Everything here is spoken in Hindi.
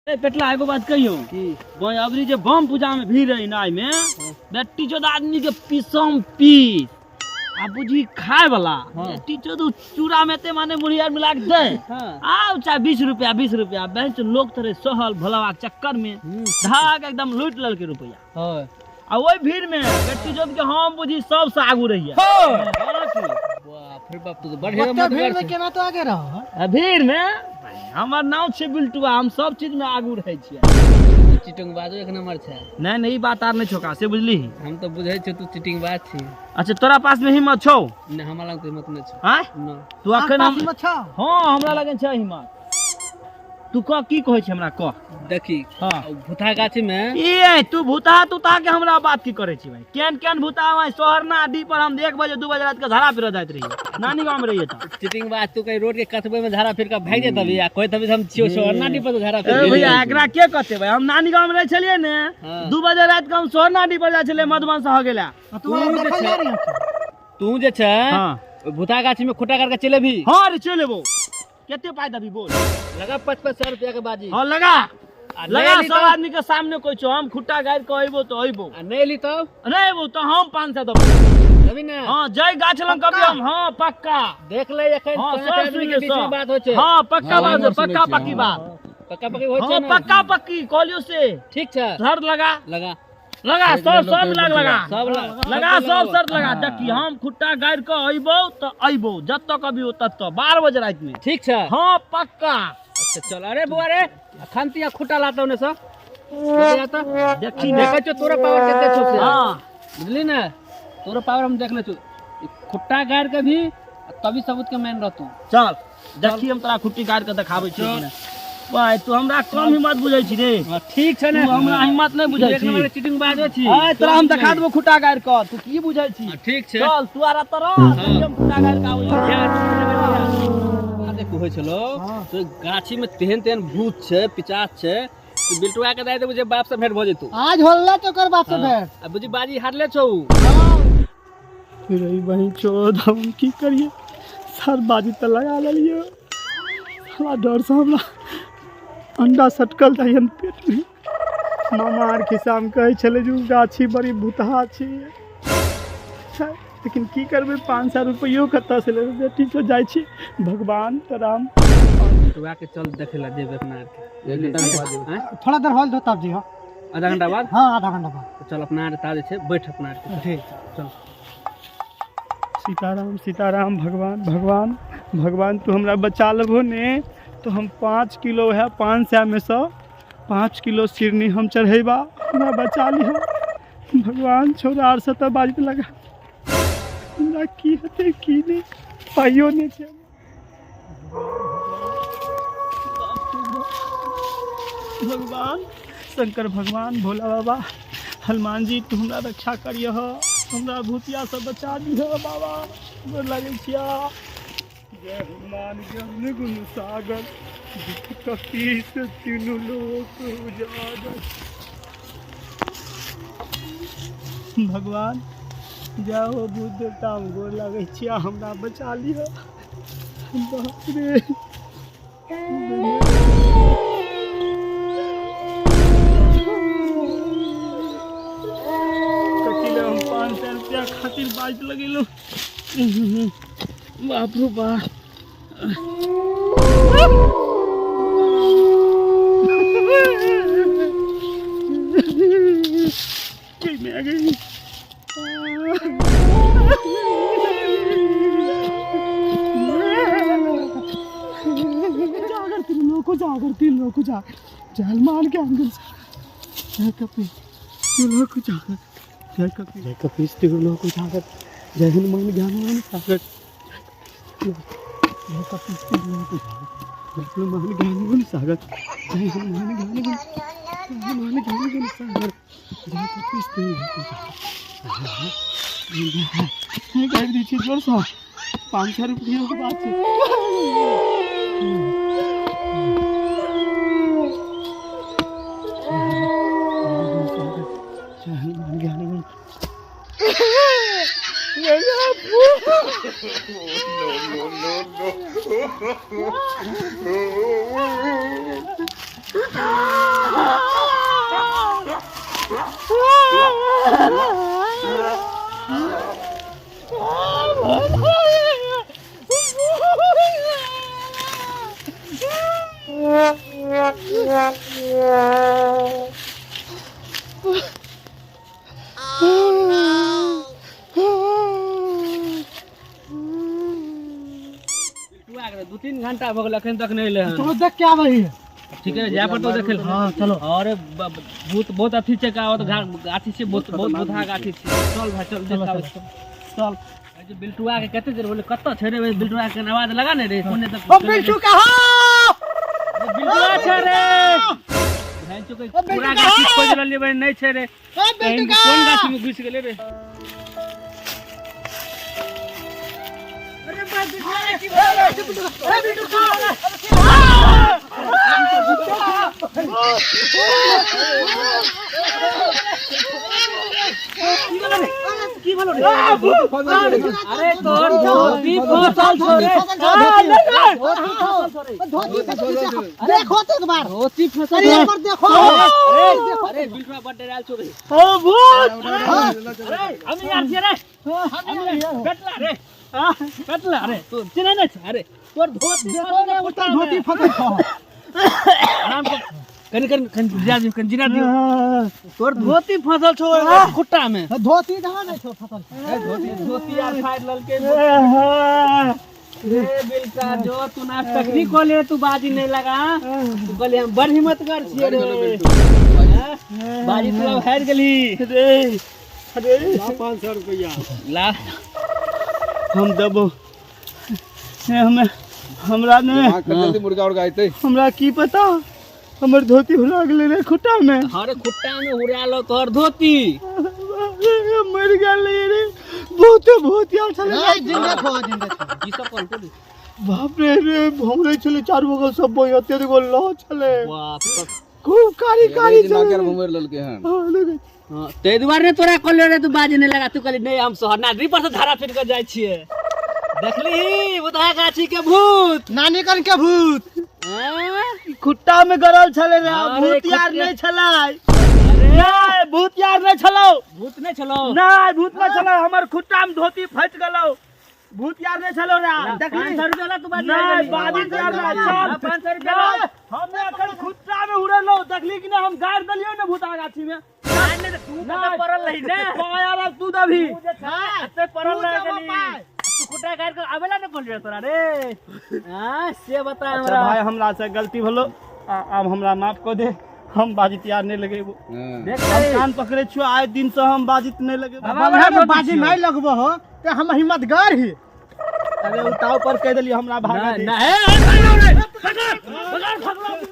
पेटला एगो बात कहियो कि अबरी जे बम पूजा में भीड़ रही नाय में बेटी चोद आदमी के पीसम पीस आ बुझी खाए वाला बेटी चोद चूड़ा में ते माने मुड़िया मिला के दे आओ चाहे 20 रुपया बेंच लोग थरे सहल भलवा चक्कर में धाक एकदम लूट लल के रुपया आ ओई भीड़ में बेटी चोद के हम बुझी सब से आगू रही है वाह फिर बाप तो बढ़िया मत भीड़ में केना तो आगे रहो भीड़ में हमर नाम छे बिल्टुआ हम सब चीज में आगू रहे छियै चिटिंग बाजो एक नंबर छे नहीं ई बात आर नहीं छोका से बुझली हम तो बुझै छ तू चिटिंग बाज छी। अच्छा तोरा पास में हिम्मत छौ नहीं हमरा लग हिम्मत नहीं छौ हां न तू अखन हम हिम्मत छौ हां हमरा लगे छै हिम्मत तू का की कहै छै हमरा कह देखी हां भूता गाछी में ए तू भूता के हमरा बात की करे छी भाई केन भूता भाई सोहरना डी पर हम 1 बजे 2 बजे रात के झाड़ा फिर जात रही नानी गांव में रहिए त चिटिंग बाज तू कहीं रोड के कतबे में झाड़ा फिर का भाग जेत अभी आ कोई तभी हम छियो सोहरना डी पर झाड़ा फिर भैया एकरा के कहते भाई हम नानी गांव में रह छलिए ने 2 बजे रात के हम सोहरना डी पर जा छले मधुबन से हो गेला तू जे छ भूता गाछी में खोटा करके चले भी हां रे चलेबो केते पाई दबी बोल लगा 55 रुपया के बाजी हां लगा सब आदमी के सामने कोई छो हम खुट्टा गाड़ के अइबो तो अइबो नहीं ली तब नहीं वो तो हम 500 दबो अभी ना हां जय गाछ लंग कभी हम हां पक्का देख ले एखन पांच आदमी के बीच में बात हो छे हां पक्का बात पक्का पक्की बात पक्का पक्की हो छे ना पक्का पक्की कहलियो से ठीक छे शर्त लगा सब शर्त लगा देखी हम खुट्टा गाड़ के अइबो तो अइबो जब तक अभी तब 12 बजे रात में ठीक छे हां पक्का अच्छा चल अरे बुआ रे खानतिया खुट्टा लाता ने सब देखी देखै छ तोरा पावर केते छ से हां बुझली ना तोरा पावर हम देख ले छु खुट्टा गाड़ के भी तभी सबूत के मैन रहतू चल देखी हम तोरा खुट्टी गाड़ के देखाबै छी भाई तू हमरा कम हिम्मत बुझै छी रे ठीक छै ने तू हमरा हिम्मत नहीं बुझै छी एक नंबर चिटिंग बाजै छी आ तोरा हम देखा देबो खुट्टा गाड़ के तू की बुझै छी ठीक छै चल तू आरा तरह हम खुट्टा गाड़ के आबै देखो होय छलो तो गाछी में तेहन भूत छे पिचास छे तो बिल्टुआ के दाइ देबो जे बाप से भेंट भ जेतू आज होल्ला तो कर बाप से भेंट अब बुझी बाजी हारले छौ फिर ई वही चोद हम की करिए सर बाजी त लगा लेलिए साला डर से हमरा अंडा सटकल जायन पेट में मामा आर खिस्सा में कहे छले जो गाछी बड़ी भूतहा छी लेकिन की करबे 500 रुपयो कत्ता से ले बेटी तो जाय छी भगवान राम बिल्टुआ के चल देखेला देबे अपना के एक घंटा बाद हैं थोड़ा देर होल दो तब जी आधा घंटा बाद हां आधा घंटा बाद तो चल अपना रे ताजे छे बैठ अपना के ठीक चल सीताराम भगवान तू हमरा बचा लेबो ने तो हम 5 किलो है 500 में से 5 किलो सिरनी हम चढ़ेबा हमरा बचा लिहो भगवान छोरा आर से तो बाजी लगा हमरा की हते की नहीं पाइयो नहीं छे भगवान शंकर भगवान भोला बाबा हनुमान जी तू हमरा रक्षा करियो हमरा भूतिया से बचा दिहो बाबा गोर लागै छिया जय हनुमान ज्ञान गुण सागर कपीस तीनों लोक उजागर भगवान जाओ भूत देवता गोर लागै छिया हमरा बचा लियो बाप रे हम 500 रुपया खातिर बाज लगेलो बाप रो बाप में आ गई जागर तीन लोग जा जाल मान के अंदर जय कपी लोग जागर जय कपी तीन लोग जागर जय हनुमान ज्ञान सागर जय कपी तीन लोग जागर हनुमान ज्ञान सागर जय हनुमान ज्ञान सागर जय कपी तीन लोग जागर कर दीजिए जोर सा 500 रुपये की बात no. दू तीन घंटा भऽ गेल अखन तक नहीं ले हन। तो देख क्या वही है। ठीक है जाय पर तो देखे हाँ चलो। अरे भूत बहुत अथी छै का गाठी से बहुत बहुत बुधा गाठी छै। चल भाई चल देखाओ चल। जे बिल्टुआ के कते देर बोले कत्ता छै रे बिल्टुआ के आवाज लगा ने रे कोने तक ओ बिल्टू कहाँ? बिल्टुआ छै रे भाई चुके पूरा गाठी खोज रहलिए भाई नहीं छै रे ओ कहीं बिल्टू कौन कहाँ? गाठी में घुस गेले रे। अरे भाई बिल्टू कहाँ? अरे तोर धोती फसल छोरे देखो तो एक बार धोती फसल अरे एक बार देखो। अरे बिल्टुआ बड्डे डाल छोरे ओ भूत अरे हम यार छे रे कटला रे कटला रे तू चिन्ह नहीं छै अरे तोर धोती फसल खा। आराम कर कन जिरा दियो तोर धोती फसल छोड़ खुट्टा में धोती कहाँ नहीं छो फसल। धोती यार फाड़ ललके रे बिल्का जो तू ना तकनीक खोले तू बाजी नहीं लगा तू कहले हम बड़ हिम्मत कर छिए रे बाजी तू हार गेली रे अरे 500 रुपया ला हम देबो हमें हमरा ने जल्दी मुर्गा उड़ गए हमरा की पता हमर धोती हुला गेले रे खुट्टा में। अरे खुट्टा में उड़ा लो तोर धोती मर गेल रे बहुत यार चले जिंदा खो जिंदा खो। की सब कोन कोन बाप रे भौरे चले चारू बगल सब बोय अते गो लो चले बाप रे खूब कारी चले घूमे ललके हैं हां लगे हां ते दुआरे तोरा कहले रे तू बाजी नहीं लगा तू कहली नहीं हम शहरनादी पर से धारा पीट कर जाय छिए देखली उधा गाछी के भूत नानी कन के भूत खुट्टा में गरल चले रे अरे भूत यार खुट्टे- नहीं छलाय अरे नहीं भूत यार नहीं छलो भूत नहीं चलो नहीं भूत नहीं छलो हमर खुट्टा में धोती फट गेलो भूत यार नहीं छलो रे देखली 500 रुपया ला तू बाजी नहीं बाजी यार नहीं चल 500 रुपया ला हमने अखन खुट्टा में उड़लो देखली कि ना हम गाड़ दलियो ना भूता गाछी में तू तो परल रही ने यार तू दभी ते परल रह गेली तू खुट्टा गाड़ के आवेला न कोन रे तोरा रे हां से बता अच्छा हमरा भाई हमरा से गलती भलो अब हमरा माफ कर दे हम बाजी तैयार नहीं लगेबो देख हम कान पकड़े छु आए दिन से हम बाजी नहीं लगेबो अब हम बाजी नहीं लगबो हो ते हम हिम्मतगार ही। अरे उताव पर कह देली हमरा भागा दे नहीं पकड़